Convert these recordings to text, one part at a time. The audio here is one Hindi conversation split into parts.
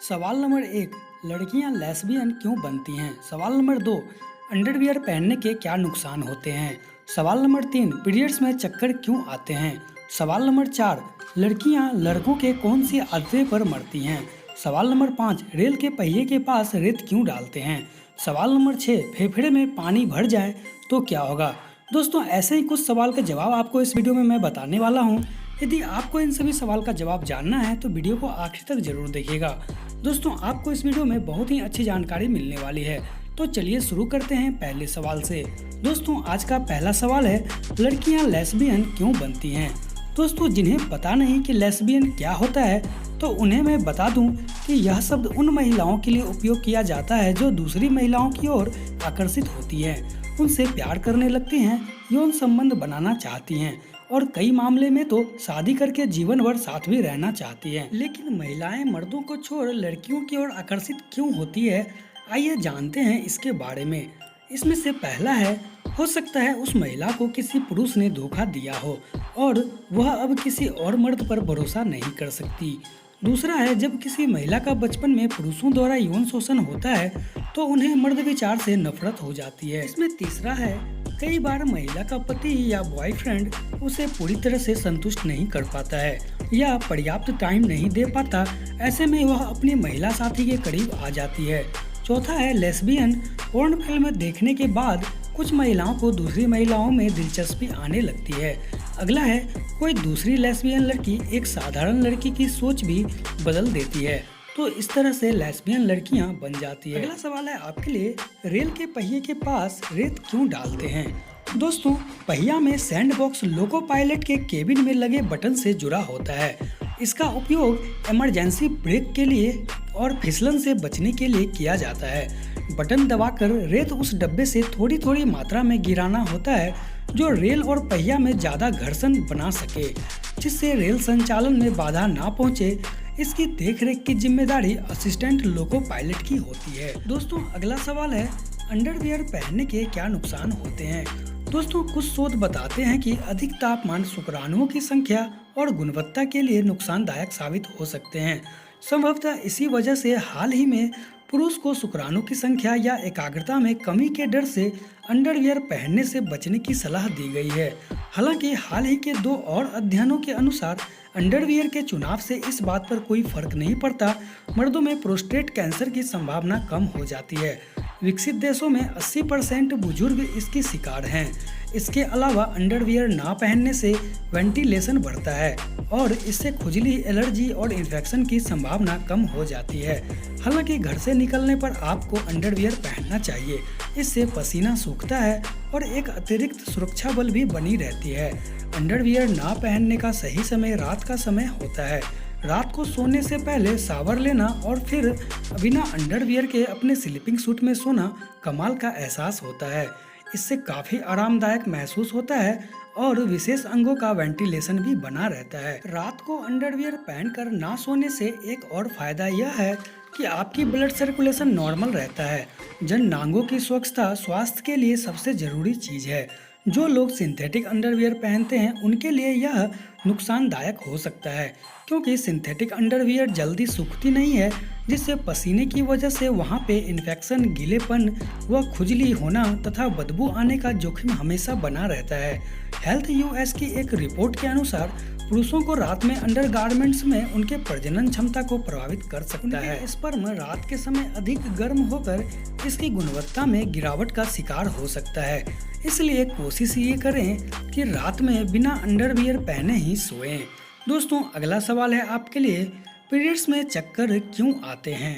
सवाल नंबर 1, लड़कियां लेस्बियन क्यों बनती हैं? सवाल नंबर 2, अंडरवियर पहनने के क्या नुकसान होते हैं? सवाल नंबर 3, पीरियड्स में चक्कर क्यों आते हैं? सवाल नंबर 4, लड़कियां लड़कों के कौन सी आदतें पर मरती हैं? सवाल नंबर 5, रेल के पहिए के पास रेत क्यों डालते हैं? सवाल नंबर 6, फेफड़े में पानी भर जाए तो क्या होगा? दोस्तों, ऐसे ही कुछ सवाल का जवाब आपको इस वीडियो में मैं बताने वाला हूँ। यदि आपको इन सभी सवाल का जवाब जानना है तो वीडियो को आखिर तक जरूर देखिएगा। दोस्तों, आपको इस वीडियो में बहुत ही अच्छी जानकारी मिलने वाली है। तो चलिए शुरू करते हैं पहले सवाल से। दोस्तों, आज का पहला सवाल है, लड़कियां लेस्बियन क्यों बनती हैं? दोस्तों, जिन्हें पता नहीं कि लेस्बियन क्या होता है तो उन्हें मैं बता दूं कि यह शब्द उन महिलाओं के लिए उपयोग किया जाता है जो दूसरी महिलाओं की ओर आकर्षित होती है, उनसे प्यार करने लगती हैं, यौन संबंध बनाना चाहती हैं और कई मामले में तो शादी करके जीवन भर साथ भी रहना चाहती हैं। लेकिन महिलाएं मर्दों को छोड़ लड़कियों की ओर आकर्षित क्यों होती है? आइए जानते हैं इसके बारे में। इसमें से पहला है, हो सकता है उस महिला को किसी पुरुष ने धोखा दिया हो और वह अब किसी और मर्द पर भरोसा नहीं कर सकती। दूसरा है, जब किसी महिला का बचपन में पुरुषों द्वारा यौन शोषण होता है तो उन्हें मर्द विचार से नफरत हो जाती है। इसमें तीसरा है, कई बार महिला का पति या बॉयफ्रेंड उसे पूरी तरह से संतुष्ट नहीं कर पाता है या पर्याप्त टाइम नहीं दे पाता। ऐसे में वह अपनी महिला साथी के करीब आ जाती है। चौथा है, लेस्बियन पोर्न फिल्म देखने के बाद कुछ महिलाओं को दूसरी महिलाओं में दिलचस्पी आने लगती है। अगला है, कोई दूसरी लेस्बियन लड़की एक साधारण लड़की की सोच भी बदल देती है, तो इस तरह से लेस्बियन लड़कियां बन जाती है। अगला सवाल है आपके लिए, रेल के पहिए के पास रेत क्यों डालते हैं? दोस्तों, पहिया में सैंड बॉक्स लोको पायलट के केबिन में लगे बटन से जुड़ा होता है। इसका उपयोग इमरजेंसी ब्रेक के लिए और फिसलन से बचने के लिए किया जाता है। बटन दबाकर रेत उस डब्बे से थोड़ी थोड़ी मात्रा में गिराना होता है जो रेल और पहिया में ज़्यादा घर्षण बना सके, जिससे रेल संचालन में बाधा ना पहुंचे। इसकी देखरेख की जिम्मेदारी असिस्टेंट लोको पायलट की होती है। दोस्तों, अगला सवाल है, अंडरवियर पहनने के क्या नुकसान होते हैं? दोस्तों, कुछ शोध बताते हैं कि अधिक तापमान शुक्राणुओं की संख्या और गुणवत्ता के लिए नुकसानदायक साबित हो सकते हैं। संभवतः इसी वजह से हाल ही में पुरुष को शुक्राणु की संख्या या एकाग्रता में कमी के डर से अंडरवियर पहनने से बचने की सलाह दी गई है। हालांकि हाल ही के 2 और अध्ययनों के अनुसार अंडरवियर के चुनाव से इस बात पर कोई फर्क नहीं पड़ता। मर्दों में प्रोस्टेट कैंसर की संभावना कम हो जाती है। विकसित देशों में 80% बुजुर्ग इसकी शिकार हैं। इसके अलावा अंडरवियर ना पहनने से वेंटिलेशन बढ़ता है और इससे खुजली, एलर्जी और इन्फेक्शन की संभावना कम हो जाती है। हालांकि घर से निकलने पर आपको अंडरवियर पहनना चाहिए। इससे पसीना सूखता है और एक अतिरिक्त सुरक्षा बल भी बनी रहती है। अंडरवियर ना पहनने का सही समय रात का समय होता है। रात को सोने से पहले शावर लेना और फिर बिना अंडरवियर के अपने स्लीपिंग सूट में सोना कमाल का एहसास होता है। इससे काफ़ी आरामदायक महसूस होता है और विशेष अंगों का वेंटिलेशन भी बना रहता है। रात को अंडरवियर पहनकर ना सोने से एक और फायदा यह है कि आपकी ब्लड सर्कुलेशन नॉर्मल रहता है। जननांगों की स्वच्छता स्वास्थ्य के लिए सबसे जरूरी चीज़ है। जो लोग सिंथेटिक अंडरवियर पहनते हैं उनके लिए यह नुकसानदायक हो सकता है, क्योंकि सिंथेटिक अंडरवियर जल्दी सूखती नहीं है, जिससे पसीने की वजह से वहां पे इन्फेक्शन, गीलेपन व खुजली होना तथा बदबू आने का जोखिम हमेशा बना रहता है। हेल्थ यूएस की एक रिपोर्ट के अनुसार पुरुषों को रात में अंडरगारमेंट्स में उनके प्रजनन क्षमता को प्रभावित कर सकता है। स्पर्म रात के समय अधिक गर्म होकर इसकी गुणवत्ता में गिरावट का शिकार हो सकता है। इसलिए कोशिश ये करें कि रात में बिना अंडरवियर पहने ही सोएं। दोस्तों, अगला सवाल है आपके लिए, पीरियड्स में चक्कर क्यों आते हैं?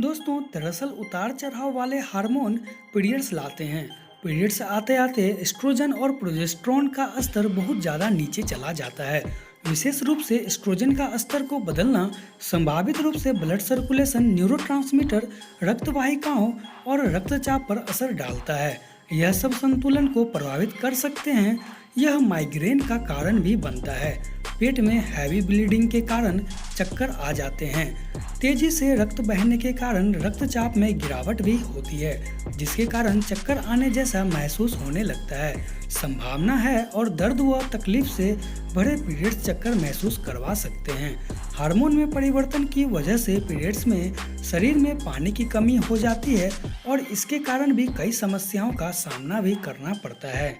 दोस्तों, दरअसल उतार चढ़ाव वाले हार्मोन पीरियड्स लाते हैं। पीरियड्स आते आते एस्ट्रोजन और प्रोजेस्टेरोन का स्तर बहुत ज़्यादा नीचे चला जाता है। विशेष रूप से एस्ट्रोजन का स्तर को बदलना संभावित रूप से ब्लड सर्कुलेशन, न्यूरोट्रांसमीटर, रक्त वाहिकाओं और रक्तचाप पर असर डालता है। यह सब संतुलन को प्रभावित कर सकते हैं। यह माइग्रेन का कारण भी बनता है। पेट में हैवी ब्लीडिंग के कारण चक्कर आ जाते हैं। तेजी से रक्त बहने के कारण रक्तचाप में गिरावट भी होती है, जिसके कारण चक्कर आने जैसा महसूस होने लगता है। संभावना है और दर्द व तकलीफ से भरे पीरियड्स चक्कर महसूस करवा सकते हैं। हार्मोन में परिवर्तन की वजह से पीरियड्स में शरीर में पानी की कमी हो जाती है और इसके कारण भी कई समस्याओं का सामना भी करना पड़ता है।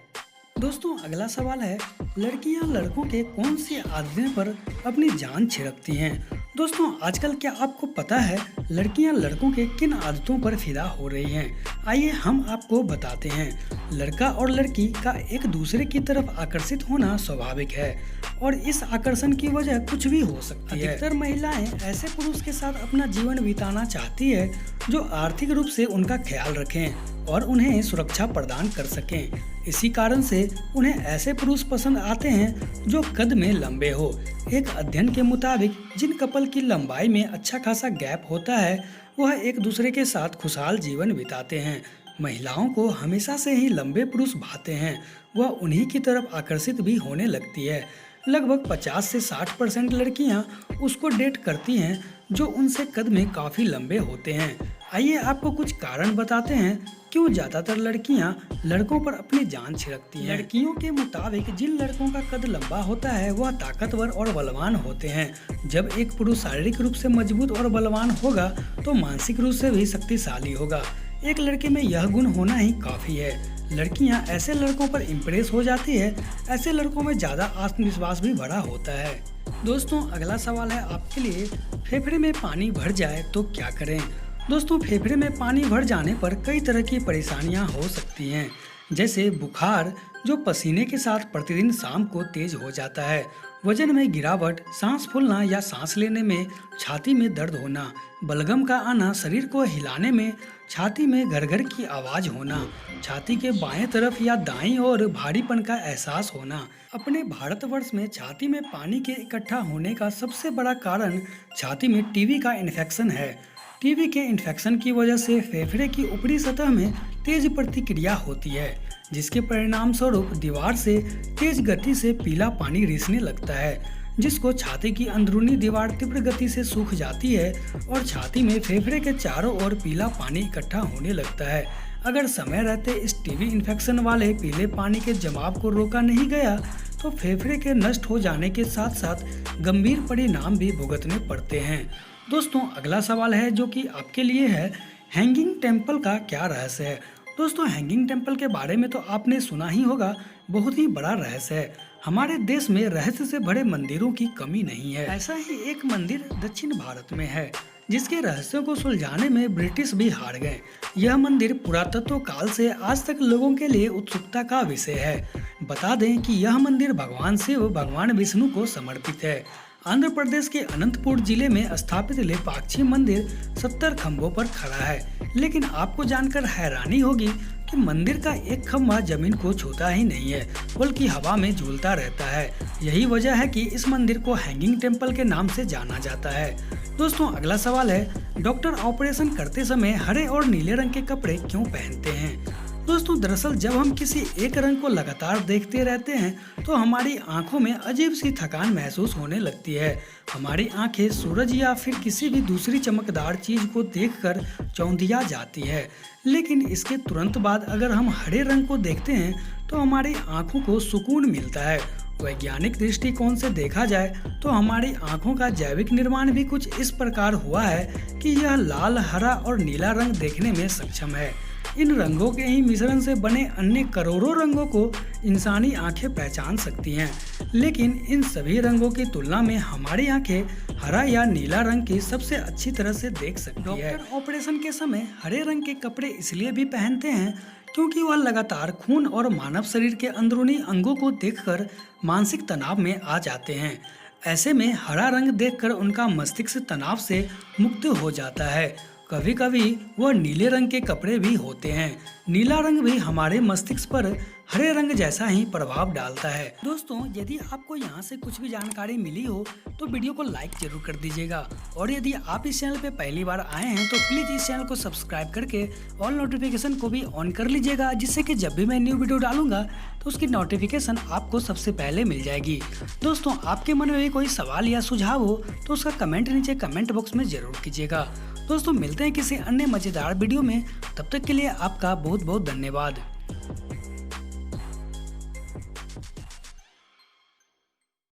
दोस्तों अगला सवाल है, लड़कियां लड़कों के कौन सी आदतें पर अपनी जान छिड़कती हैं? दोस्तों आजकल क्या आपको पता है लड़कियां लड़कों के किन आदतों पर फिदा हो रही हैं? आइए हम आपको बताते हैं। लड़का और लड़की का एक दूसरे की तरफ आकर्षित होना स्वाभाविक है और इस आकर्षण की वजह कुछ भी हो सकती है। अधिकतर महिलाएं ऐसे पुरुष के साथ अपना जीवन बिताना चाहती है जो आर्थिक रूप से उनका ख्याल रखें और उन्हें सुरक्षा प्रदान कर सकें। इसी कारण से उन्हें ऐसे पुरुष पसंद आते हैं जो कद में लंबे हो। एक अध्ययन के मुताबिक जिन कपल की लंबाई में अच्छा खासा गैप होता है वह एक दूसरे के साथ खुशहाल जीवन बिताते हैं। महिलाओं को हमेशा से ही लंबे पुरुष भाते हैं, वह उन्हीं की तरफ आकर्षित भी होने लगती है। लगभग 50 से 60% लड़कियां उसको डेट करती हैं जो उनसे कद में काफ़ी लंबे होते हैं। आइए आपको कुछ कारण बताते हैं क्यों ज़्यादातर लड़कियां लड़कों पर अपनी जान छिड़कती हैं। लड़कियों के मुताबिक जिन लड़कों का कद लंबा होता है वह ताकतवर और बलवान होते हैं। जब एक पुरुष शारीरिक रूप से मजबूत और बलवान होगा तो मानसिक रूप से भी शक्तिशाली होगा। एक लड़के में यह गुण होना ही काफ़ी है। लड़कियां ऐसे लड़कों पर इम्प्रेस हो जाती है। ऐसे लड़कों में ज़्यादा आत्मविश्वास भी बड़ा होता है। दोस्तों अगला सवाल है आपके लिए, फेफड़े में पानी भर जाए तो क्या करें? दोस्तों फेफड़े में पानी भर जाने पर कई तरह की परेशानियां हो सकती हैं, जैसे बुखार जो पसीने के साथ प्रतिदिन शाम को तेज हो जाता है, वजन में गिरावट, सांस फूलना या सांस लेने में, छाती में दर्द होना, बलगम का आना, शरीर को हिलाने में, छाती में घरघर की आवाज़ होना, छाती के बाएं तरफ या दाईं ओर भारीपन का एहसास होना। अपने भारतवर्ष में छाती में पानी के इकट्ठा होने का सबसे बड़ा कारण छाती में टीबी का इन्फेक्शन है। टीबी के इन्फेक्शन की वजह से फेफड़े की ऊपरी सतह में तेज प्रतिक्रिया होती है, जिसके परिणाम स्वरूप दीवार से तेज गति से पीला पानी रिसने लगता है, जिसको छाती की अंदरूनी दीवार तीव्र गति से सूख जाती है और छाती में फेफड़े के चारों ओर पीला पानी इकट्ठा होने लगता है। अगर समय रहते इस टीबी इन्फेक्शन वाले पीले पानी के जमाव को रोका नहीं गया तो फेफड़े के नष्ट हो जाने के साथ साथ गंभीर परिणाम भी भुगतने पड़ते हैं। दोस्तों अगला सवाल है जो कि आपके लिए है, हैंगिंग टेम्पल का क्या रहस्य है? दोस्तों हैंगिंग टेम्पल के बारे में तो आपने सुना ही होगा, बहुत ही बड़ा रहस्य है। हमारे देश में रहस्य से भरे मंदिरों की कमी नहीं है। ऐसा ही एक मंदिर दक्षिण भारत में है जिसके रहस्यों को सुलझाने में ब्रिटिश भी हार गए। यह मंदिर पुरातत्व काल से आज तक लोगों के लिए उत्सुकता का विषय है। बता दें कि यह मंदिर भगवान शिव, भगवान विष्णु को समर्पित है। आंध्र प्रदेश के अनंतपुर जिले में स्थापित लेपाक्षी मंदिर 70 खंभों पर खड़ा है, लेकिन आपको जानकर हैरानी होगी कि मंदिर का एक खंभा जमीन को छूता ही नहीं है, बल्कि हवा में झूलता रहता है। यही वजह है कि इस मंदिर को हैंगिंग टेम्पल के नाम से जाना जाता है। दोस्तों अगला सवाल है, डॉक्टर ऑपरेशन करते समय हरे और नीले रंग के कपड़े क्यों पहनते हैं? दोस्तों दरअसल जब हम किसी एक रंग को लगातार देखते रहते हैं तो हमारी आंखों में अजीब सी थकान महसूस होने लगती है। हमारी आंखें सूरज या फिर किसी भी दूसरी चमकदार चीज को देखकर चौंधिया जाती है, लेकिन इसके तुरंत बाद अगर हम हरे रंग को देखते हैं तो हमारी आंखों को सुकून मिलता है। वैज्ञानिक दृष्टिकोण से देखा जाए तो हमारी आंखों का जैविक निर्माण भी कुछ इस प्रकार हुआ है कि यह लाल, हरा और नीला रंग देखने में सक्षम है। इन रंगों के ही मिश्रण से बने अन्य करोड़ों रंगों को इंसानी आंखें पहचान सकती हैं, लेकिन इन सभी रंगों की तुलना में हमारी आंखें हरा या नीला रंग की सबसे अच्छी तरह से देख सकती है। डॉक्टर ऑपरेशन के समय हरे रंग के कपड़े इसलिए भी पहनते हैं क्योंकि वह लगातार खून और मानव शरीर के अंदरूनी अंगों को देखकर मानसिक तनाव में आ जाते हैं। ऐसे में हरा रंग देखकर उनका मस्तिष्क तनाव से मुक्त हो जाता है। कभी कभी वह नीले रंग के कपड़े भी होते हैं। नीला रंग भी हमारे मस्तिष्क पर हरे रंग जैसा ही प्रभाव डालता है। दोस्तों यदि आपको यहाँ से कुछ भी जानकारी मिली हो तो वीडियो को लाइक जरूर कर दीजिएगा, और यदि आप इस चैनल पे पहली बार आए हैं तो प्लीज इस चैनल को सब्सक्राइब करके ऑल नोटिफिकेशन को भी ऑन कर लीजिएगा, जिससे कि जब भी मैं न्यू वीडियो डालूंगा तो उसकी नोटिफिकेशन आपको सबसे पहले मिल जाएगी। दोस्तों आपके मन में भी कोई सवाल या सुझाव हो तो उसका कमेंट नीचे कमेंट बॉक्स में जरूर कीजिएगा। दोस्तों मिलते हैं किसी अन्य मजेदार वीडियो में, तब तक के लिए आपका बहुत बहुत धन्यवाद।